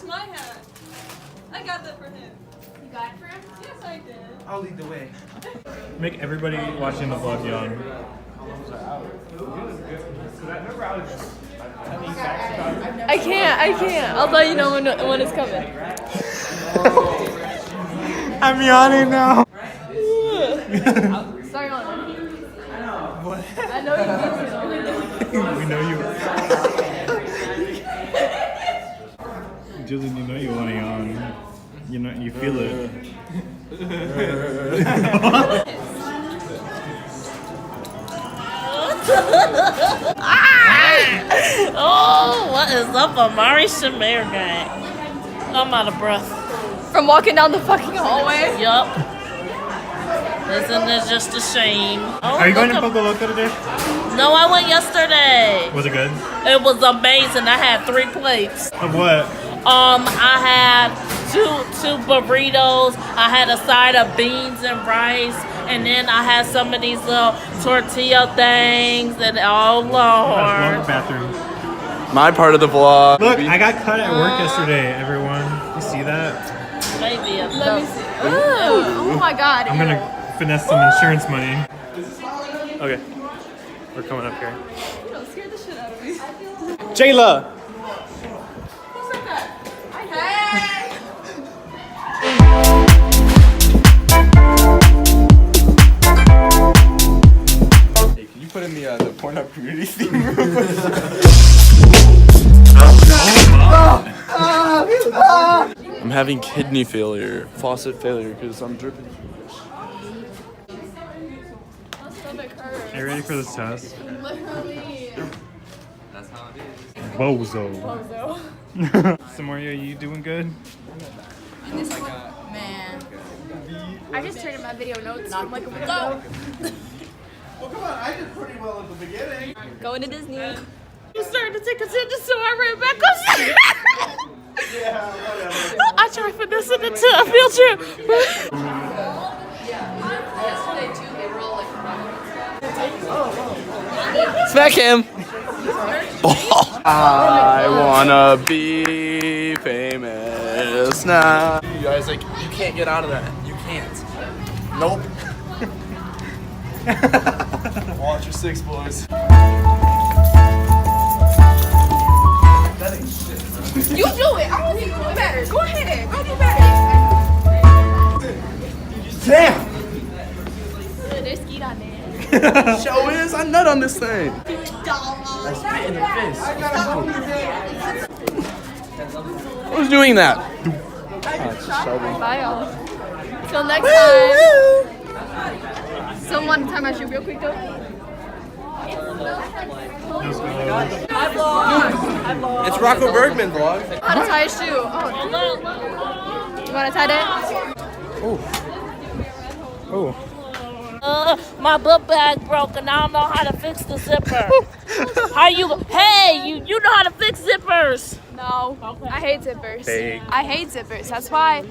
my hat. I got that for him. You got it for him? Yes, I did. I'll lead the way. Make everybody watching the vlog yawn. I can't. I'll let you know when it's coming. I'm yawning now. Start yawning. What? I know you need to. We know you. Julian, you know you want to yawn. You know, you feel it. Oh, what is up, Amari Shamir gang? I'm out of breath. From walking down the fucking hallway? Yup. Isn't it just a shame? Oh, Are you going to look Poco Loco today? No, I went yesterday. Was it good? It was amazing. I had 3 plates. Of what? I had two burritos. I had a side of beans and rice, and then I had some of these little tortilla things. And oh Long Lord, bathroom. My part of the vlog. Look, I got cut at work yesterday, everyone. You see that? maybe a Let me see. Ooh, oh my god. I'm gonna finesse some insurance money. Okay, we're coming up here. You don't scare the shit out of me. Jayla! Who said that? Hey! Hey, can you put in the Pornhub community theme room? I'm having kidney failure, faucet failure, because I'm dripping. My stomach hurts. Are you ready for this test? Literally. Bozo. Bozo. Samoria, you doing good? Man. I just turned in my video notes from like a week ago. Well, come on, I did pretty well at the beginning. Going to Disney. You started to take attention, so I ran back upstairs. Yeah, whatever. I tried finessing it to a field trip. Yesterday too, they were all like Smack him! I wanna be famous now. You guys, like, you can't get out of that. You can't. Nope. Watch your 6, boys. You do it. I don't think you do it better. Go ahead. Go do better. Damn! There's skeet on there. Show is, I nut on this thing. Who's doing that? Bye, y'all. Till next time. Someone time out you real quick though. It's Rocco Bergman vlog. How to tie a shoe. Oh. You want to tie that? Oh. My book bag broke and I don't know how to fix the zipper. Hey, you know how to fix zippers. No. Okay. I hate zippers. Fake. I hate zippers. That's why.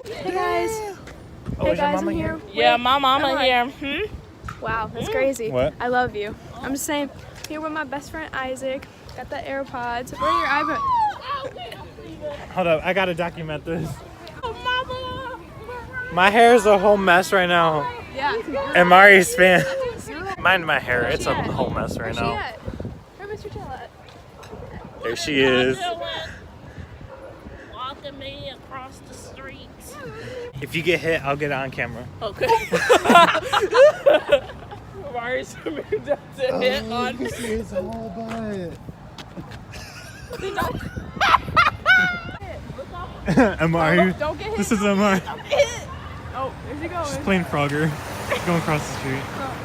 Hey guys. Oh, Hey is your guys, mama I'm here? Yeah, my mama Come on. here. Wow, that's crazy. What? I love you. I'm just saying, here with my best friend Isaac. Got the AirPods. Where are your eyebrows? Hold up, I gotta document this. Oh, mama. My hair is a whole mess right now. Yeah. And Mari's fan. Mind my hair, it's a whole mess right Where's she now. at? Where Mr. Jill at? There she is. Walking me across the streets. If you get hit, I'll get it on camera. Okay. Mari's does it hit on me. see his whole butt. Amari, Don't get hit. this is Amari. Oh, there she goes. She's playing Frogger. Going across the street. Oh.